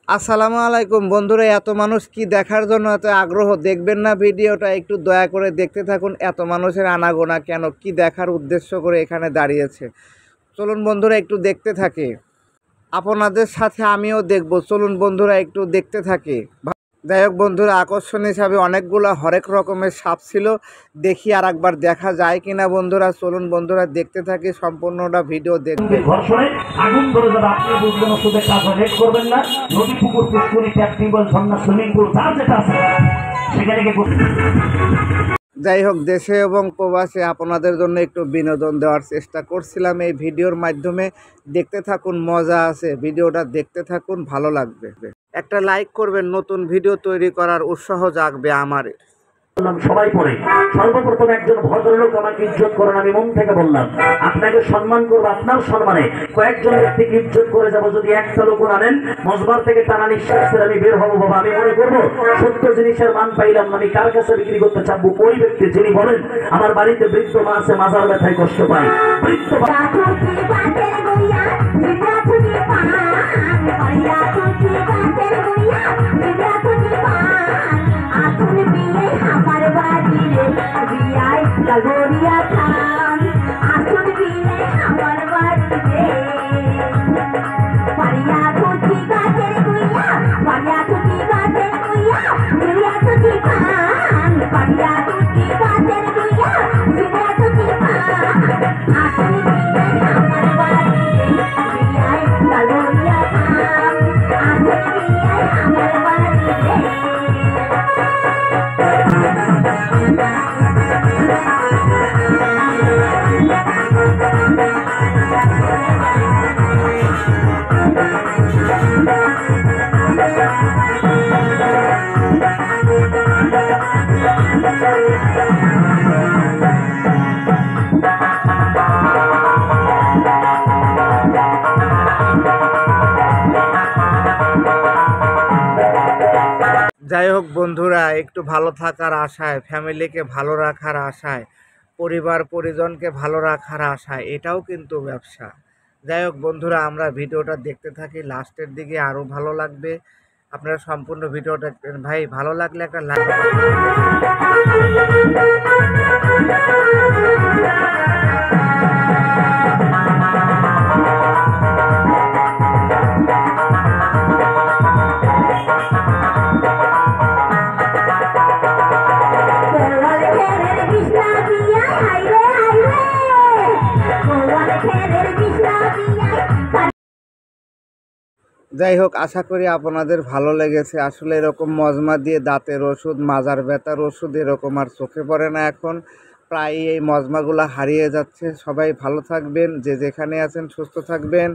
আসসালামু আলাইকুম বন্ধুরা, এত মানুষ কি দেখার জন্য এত আগ্রহ? দেখবেন না ভিডিওটা? একটু দয়া করে দেখতে থাকুন। এত মানুষের আনাগোনা কেন, কি দেখার উদ্দেশ্য করে এখানে দাঁড়িয়েছে? চলুন বন্ধুরা একটু দেখতে থাকি, আপনাদের সাথে আমিও দেখব। চলুন বন্ধুরা একটু দেখতে থাকি। যাই হোক বন্ধুরা, আকর্ষণ হিসাবে অনেকগুলো হরেক রকমের সাপ ছিল। দেখি আর একবার দেখা যায় কিনা বন্ধুরা। চলুন বন্ধুরা দেখতে থাকি, সম্পূর্ণটা ভিডিও দেখবেন। ঘর্ষণে আগুন ধরে যাবে, আপনি বুঝবেন ওষুধের কাজ রেট করবেন না। নদী, পুকুর, পুষ্করি, ট্যাপ, টিউবওয়েল, ঝর্ণা, সুইমিং পুল যার যেটা আছে সেখানে গিয়ে। যাই হোক, দেশে এবং প্রবাসে আপনাদের জন্য একটু বিনোদন দেওয়ার চেষ্টা করছিলাম এই ভিডিওর মাধ্যমে। দেখতে থাকুন, মজা আছে, ভিডিওটা দেখতে থাকুন, ভালো লাগবে। একটা লাইক করবেন, নতুন ভিডিও তৈরি করার উৎসাহ জাগবে আমার। সবাই পড়ে সর্বপ্রথম একজন ভদ্রলোক আমাকে ইজ্জত করেন, আমি মন থেকে বললাম আপনাকে সম্মান করবো, আপনার সম্মানে কয়েকজন ব্যক্তিকে ইজ্জত করে যাবো। যদি একটা লোক আনেন মজবার থেকে টানা নিঃশ্বাস আমি বের হবো বাবা, আমি মনে করবো সত্য জিনিসের মান পাইলাম, আমি কার কাছে বিক্রি করতে চাবো? ওই ব্যক্তি যিনি বলেন আমার বাড়িতে বৃদ্ধ মা আছে, মাজার ব্যথায় কষ্ট পায়, বৃদ্ধ Gloria Khan, আসুন বিয়ে আমার বাড়িতে। পারিয়া তুই গাছের গুইয়া, পারিয়া তুই গাছের গুইয়া, পারিয়া তুই খান, পারিয়া তুই গাছের গুইয়া, পারিয়া তুই খান, আসুন বিয়ে আমার বাড়িতে। বিয়াই Gloria Khan, আসুন বিয়ে আমার বাড়িতে। যাই হোক বন্ধুরা, একটু ভালো থাকার আশায়, ফ্যামিলিকে ভালো রাখার আশায়, পরিবার পরিজনকে ভালো রাখার আশায়, এটাও কিন্তু ব্যবসা। যাই হোক বন্ধুরা, আমরা ভিডিওটা দেখতে থাকি, লাস্টের দিকে আরও ভালো লাগবে। আপনারা সম্পূর্ণ ভিডিওটা দেখবেন। ভাই ভালো লাগলে একটা লাইক। যাই হোক, আশা করি আপনাদের ভালো লেগেছে। আসলে এরকম মজমা দিয়ে দাঁতের ওষুধ, মাজার ব্যথার ওষুধ এরকম আর চোখে পড়ে না এখন। প্রায় এই মজমাগুলো হারিয়ে যাচ্ছে। সবাই ভালো থাকবেন, যে যেখানে আছেন সুস্থ থাকবেন।